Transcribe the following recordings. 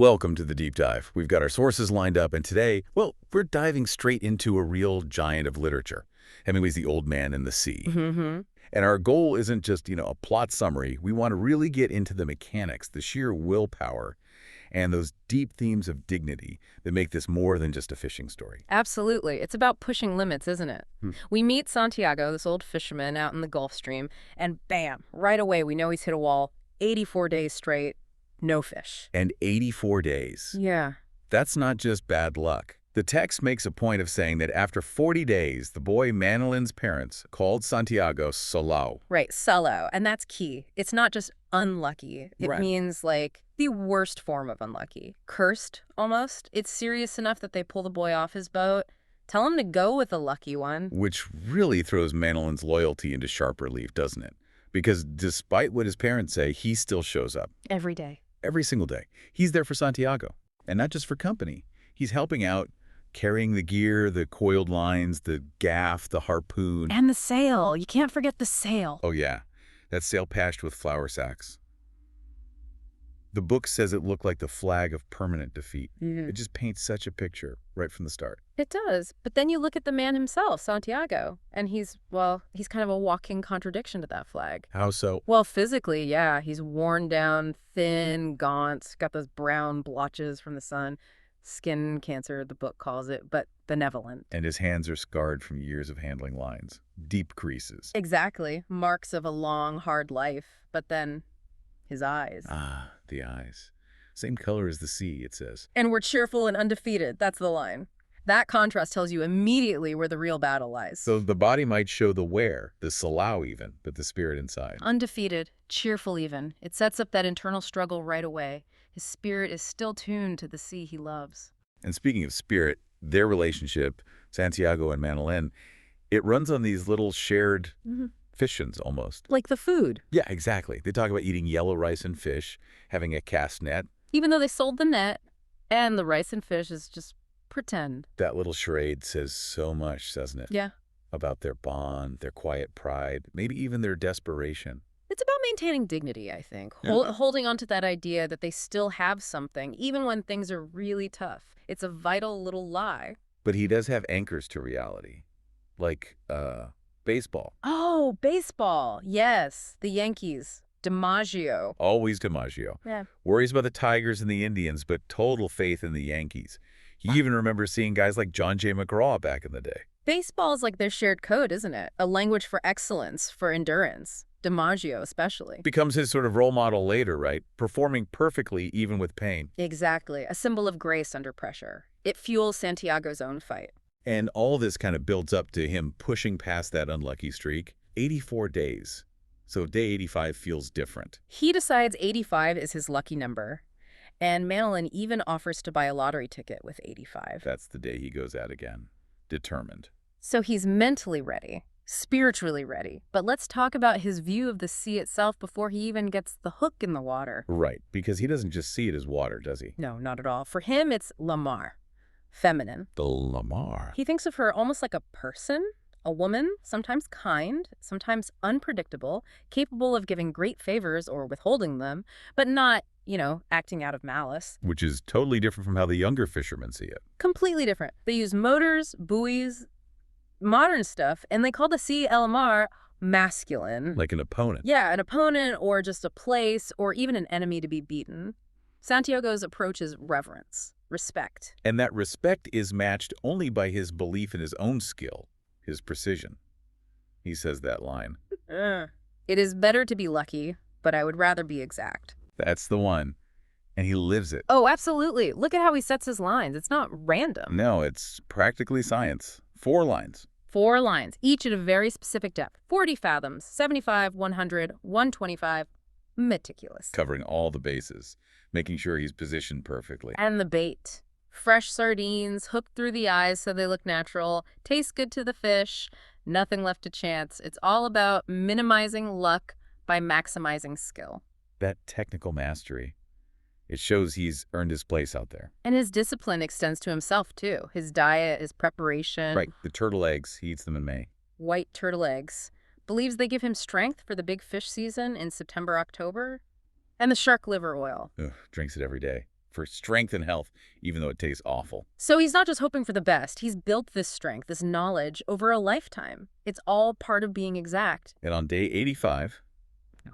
Welcome to the deep dive. We've got our sources lined up, and today, well, we're diving straight into a real giant of literature. Hemingway's The Old Man and the Sea. Mm-hmm. And our goal isn't just, a plot summary. We want to really get into the mechanics, the sheer willpower, and those deep themes of dignity that make this more than just a fishing story. Absolutely. It's about pushing limits, isn't it? Hmm. We meet Santiago, this old fisherman out in the Gulf Stream, and bam, right away we know he's hit a wall. 84 days straight, no fish. And 84 days. Yeah. That's not just bad luck. The text makes a point of saying that after 40 days, the boy Manolin's parents called Santiago Solao. Right, solo. And that's key. It's not just unlucky. It Right. means, like, the worst form of unlucky. Cursed, almost. It's serious enough that they pull the boy off his boat. Tell him to go with a lucky one. Which really throws Manolin's loyalty into sharp relief, doesn't it? Because despite what his parents say, he still shows up. Every day. Every single day. He's there for Santiago. And not just for company. He's helping out, carrying the gear, the coiled lines, the gaff, the harpoon. And the sail. You can't forget the sail. Oh yeah, that sail patched with flour sacks. The book says it looked like the flag of permanent defeat. It just paints such a picture right from the start. It does. But then you look at the man himself, Santiago, and he's kind of a walking contradiction to that flag. How so? Well, physically, yeah, he's worn down, thin, gaunt, got those brown blotches from the sun. Skin cancer, the book calls it, but benevolent. And his hands are scarred from years of handling lines. Deep creases. Exactly. Marks of a long, hard life. But then his eyes. Ah, the eyes. Same color as the sea, it says. And we're cheerful and undefeated. That's the line. That contrast tells you immediately where the real battle lies. So the body might show the wear, the salau even, but the spirit inside. Undefeated, cheerful even. It sets up that internal struggle right away. His spirit is still tuned to the sea he loves. And speaking of spirit, their relationship, Santiago and Manolin, it runs on these little shared fissions almost. Like the food. Yeah, exactly. They talk about eating yellow rice and fish, having a cast net. Even though they sold the net, and the rice and fish is just pretend. That little charade says so much, doesn't it? Yeah. About their bond, their quiet pride, maybe even their desperation. It's about maintaining dignity, I think. Yeah. Holding on to that idea that they still have something, even when things are really tough. It's a vital little lie. But he does have anchors to reality, like baseball. Oh, baseball. Yes. The Yankees. DiMaggio. Always DiMaggio. Yeah. Worries about the Tigers and the Indians, but total faith in the Yankees. He even remembers seeing guys like John J. McGraw back in the day. Baseball is like their shared code, isn't it? A language for excellence, for endurance. DiMaggio especially. Becomes his sort of role model later, right? Performing perfectly even with pain. Exactly. A symbol of grace under pressure. It fuels Santiago's own fight. And all this kind of builds up to him pushing past that unlucky streak. 84 days. So day 85 feels different. He decides 85 is his lucky number. And Manolin even offers to buy a lottery ticket with 85. That's the day he goes out again. Determined. So he's mentally ready, spiritually ready. But let's talk about his view of the sea itself before he even gets the hook in the water. Right, because he doesn't just see it as water, does he? No, not at all. For him, it's la mar, feminine. The Lamar. He thinks of her almost like a person, a woman, sometimes kind, sometimes unpredictable, capable of giving great favors or withholding them, but not, acting out of malice. Which is totally different from how the younger fishermen see it. Completely different. They use motors, buoys, modern stuff, and they call the sea El Mar masculine. Like an opponent. Yeah, an opponent or just a place or even an enemy to be beaten. Santiago's approach is reverence, respect. And that respect is matched only by his belief in his own skill, his precision. He says that line. It is better to be lucky, but I would rather be exact. That's the one. And he lives it. Oh, absolutely. Look at how he sets his lines. It's not random. No, it's practically science. 4 lines. 4 lines, each at a very specific depth. 40 fathoms, 75, 100, 125. Meticulous. Covering all the bases, making sure he's positioned perfectly. And the bait. Fresh sardines, hooked through the eyes so they look natural, taste good to the fish, nothing left to chance. It's all about minimizing luck by maximizing skill. That technical mastery. It shows he's earned his place out there. And his discipline extends to himself, too. His diet, his preparation. Right, the turtle eggs, he eats them in May. White turtle eggs. Believes they give him strength for the big fish season in September, October. And the shark liver oil. Ugh, drinks it every day. for strength and health, even though it tastes awful. So he's not just hoping for the best. He's built this strength, this knowledge, over a lifetime. It's all part of being exact. And on day 85,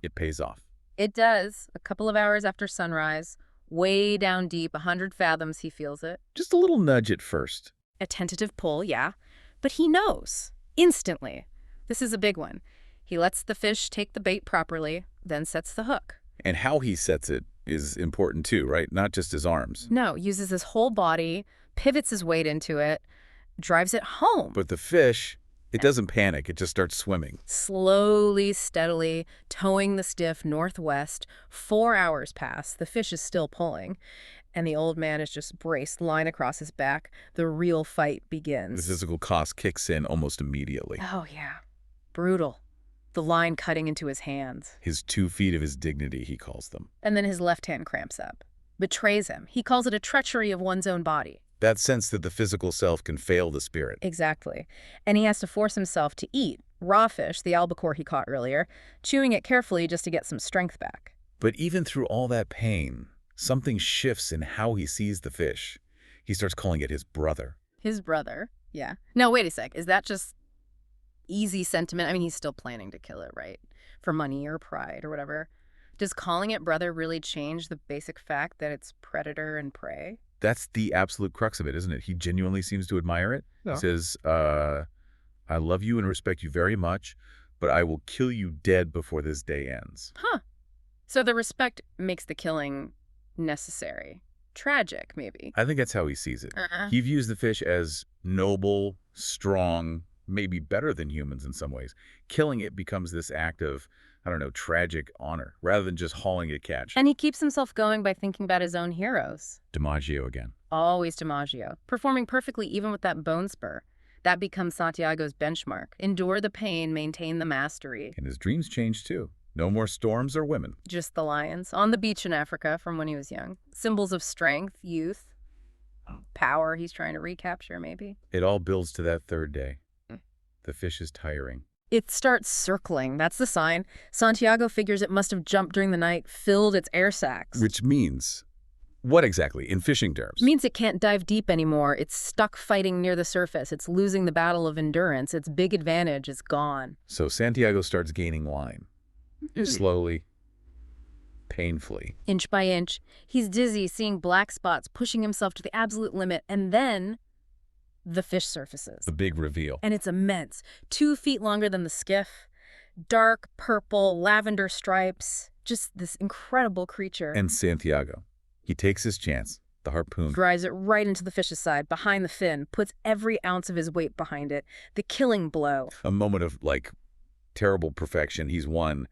it pays off. It does. A couple of hours after sunrise, way down deep, 100 fathoms, he feels it. Just a little nudge at first. A tentative pull, yeah. But he knows. Instantly. This is a big one. He lets the fish take the bait properly, then sets the hook. And how he sets it is important too, right? Not just his arms. No, uses his whole body, pivots his weight into it, drives it home. But the fish, it doesn't panic. It just starts swimming. Slowly, steadily, towing the skiff northwest. 4 hours pass. The fish is still pulling. And the old man is just braced, line across his back. The real fight begins. The physical cost kicks in almost immediately. Oh, yeah. Brutal. The line cutting into his hands. His 2 feet of his dignity, he calls them. And then his left hand cramps up. Betrays him. He calls it a treachery of one's own body. That sense that the physical self can fail the spirit. Exactly. And he has to force himself to eat raw fish, the albacore he caught earlier, chewing it carefully just to get some strength back. But even through all that pain, something shifts in how he sees the fish. He starts calling it his brother. His brother? Yeah. No, wait a sec. Is that just easy sentiment? I mean, he's still planning to kill it, right? For money or pride or whatever. Does calling it brother really change the basic fact that it's predator and prey? That's the absolute crux of it, isn't it? He genuinely seems to admire it. Yeah. He says, I love you and respect you very much, but I will kill you dead before this day ends. Huh. So the respect makes the killing necessary. Tragic, maybe. I think that's how he sees it. Uh-uh. He views the fish as noble, strong, maybe better than humans in some ways. Killing it becomes this act of, I don't know, tragic honor, rather than just hauling a catch. And he keeps himself going by thinking about his own heroes. DiMaggio again. Always DiMaggio, performing perfectly even with that bone spur. That becomes Santiago's benchmark. Endure the pain, maintain the mastery. And his dreams change too. No more storms or women. Just the lions, on the beach in Africa from when he was young. Symbols of strength, youth, power he's trying to recapture, maybe. It all builds to that third day. The fish is tiring. It starts circling. That's the sign. Santiago figures it must have jumped during the night, filled its air sacs. Which means, what exactly, in fishing terms? Means it can't dive deep anymore. It's stuck fighting near the surface. It's losing the battle of endurance. Its big advantage is gone. So Santiago starts gaining line. Slowly, painfully. Inch by inch, he's dizzy, seeing black spots, pushing himself to the absolute limit, and then the fish surfaces. The big reveal. And it's immense. 2 feet longer than the skiff. Dark purple, lavender stripes. Just this incredible creature. And Santiago. He takes his chance. The harpoon. Drives it right into the fish's side, behind the fin, puts every ounce of his weight behind it. The killing blow. A moment of, terrible perfection. He's won.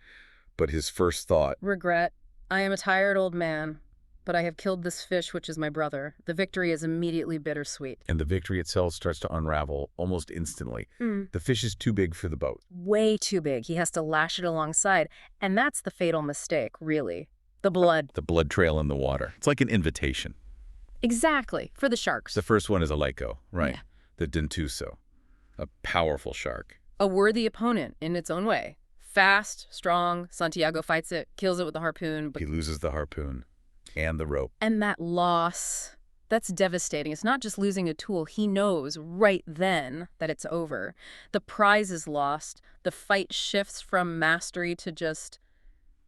But his first thought, Regret. I am a tired old man, but I have killed this fish, which is my brother. The victory is immediately bittersweet. and the victory itself starts to unravel almost instantly. The fish is too big for the boat. Way too big. He has to lash it alongside. And that's the fatal mistake, really. The blood. The blood trail in the water. It's like an invitation. Exactly. For the sharks. The first one is a Laiko, right? Yeah. The Dentuso. A powerful shark. A worthy opponent in its own way. Fast, strong. Santiago fights it, kills it with a harpoon. But He loses the harpoon and the rope. And that loss, that's devastating. It's not just losing a tool. He knows right then that it's over. The prize is lost. The fight shifts from mastery to just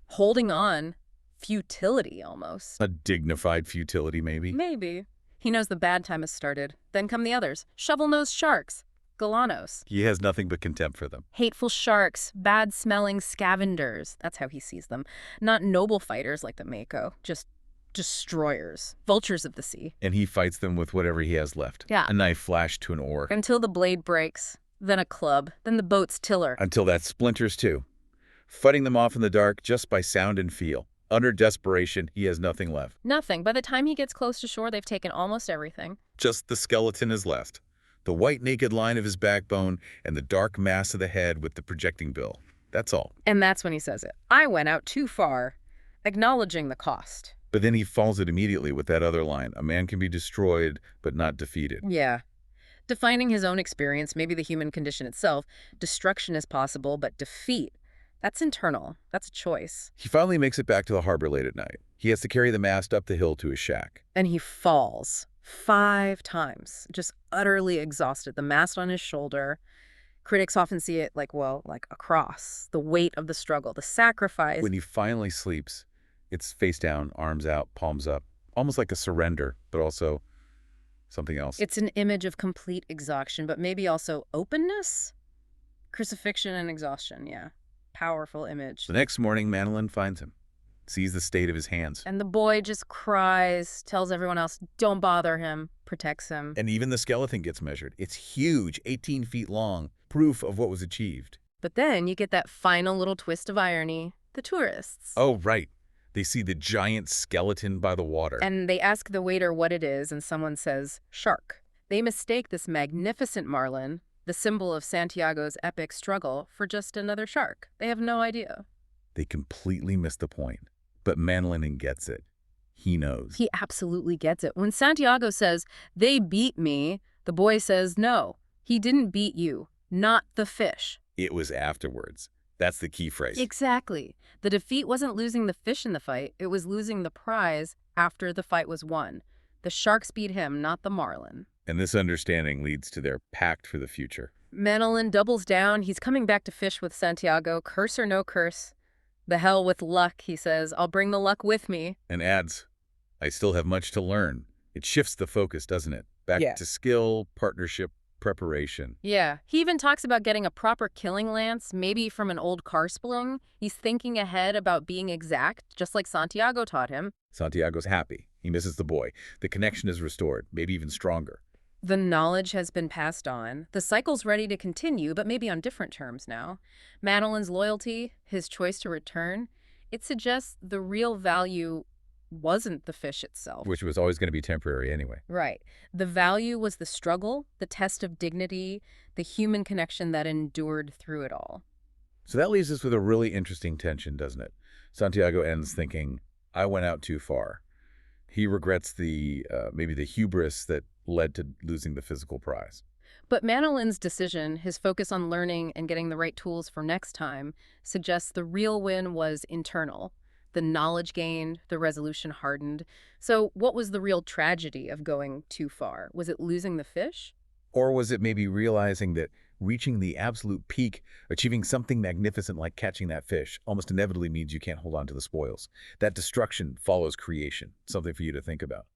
holding on. Futility, almost. A dignified futility, maybe? Maybe. He knows the bad time has started. Then come the others. Shovel-nosed sharks. Galanos. He has nothing but contempt for them. Hateful sharks. Bad-smelling scavengers. That's how he sees them. Not noble fighters like the Mako. Just destroyers. Vultures of the sea. And he fights them with whatever he has left. Yeah. A knife flashed to an oar. Until the blade breaks. Then a club. Then the boat's tiller. Until that splinters too. Fighting them off in the dark just by sound and feel. Under desperation, he has nothing left. Nothing. By the time he gets close to shore, they've taken almost everything. Just the skeleton is left. The white naked line of his backbone and the dark mass of the head with the projecting bill. That's all. And that's when he says it. I went out too far, acknowledging the cost. But then he follows it immediately with that other line. A man can be destroyed, but not defeated. Yeah. Defining his own experience, maybe the human condition itself, destruction is possible, but defeat, that's internal. That's a choice. He finally makes it back to the harbor late at night. He has to carry the mast up the hill to his shack. And he falls 5 times, just utterly exhausted, the mast on his shoulder. Critics often see it like, well, like a cross, the weight of the struggle, the sacrifice. When he finally sleeps, it's face down, arms out, palms up, almost like a surrender, but also something else. It's an image of complete exhaustion, but maybe also openness? Crucifixion and exhaustion, yeah. Powerful image. The next morning, Manolin finds him, sees the state of his hands. And the boy just cries, tells everyone else, don't bother him, protects him. And even the skeleton gets measured. It's huge, 18 feet long, proof of what was achieved. But then you get that final little twist of irony, the tourists. Oh, right. They see the giant skeleton by the water. And they ask the waiter what it is, and someone says, shark. They mistake this magnificent marlin, the symbol of Santiago's epic struggle, for just another shark. They have no idea. They completely miss the point. But Manolin gets it. He knows. He absolutely gets it. When Santiago says, they beat me, the boy says, no, he didn't beat you, not the fish. It was afterwards. That's the key phrase. Exactly. The defeat wasn't losing the fish in the fight. It was losing the prize after the fight was won. The sharks beat him, not the marlin. And this understanding leads to their pact for the future. Manolin doubles down. He's coming back to fish with Santiago, curse or no curse. The hell with luck, he says. I'll bring the luck with me. And adds, I still have much to learn. It shifts the focus, doesn't it? Back to skill, partnership, preparation. Yeah. He even talks about getting a proper killing lance, maybe from an old Karspelung. He's thinking ahead about being exact, just like Santiago taught him. Santiago's happy. He misses the boy. The connection is restored, maybe even stronger. The knowledge has been passed on. The cycle's ready to continue, but maybe on different terms now. Manolin's loyalty, his choice to return, it suggests the real value wasn't the fish itself. Which was always going to be temporary anyway. Right. The value was the struggle, the test of dignity, the human connection that endured through it all. So that leaves us with a really interesting tension, doesn't it? Santiago ends thinking, I went out too far. He regrets maybe the hubris that led to losing the physical prize. But Manolin's decision, his focus on learning and getting the right tools for next time, suggests the real win was internal. The knowledge gained, the resolution hardened. So what was the real tragedy of going too far? Was it losing the fish? Or was it maybe realizing that reaching the absolute peak, achieving something magnificent like catching that fish, almost inevitably means you can't hold on to the spoils? That destruction follows creation, something for you to think about.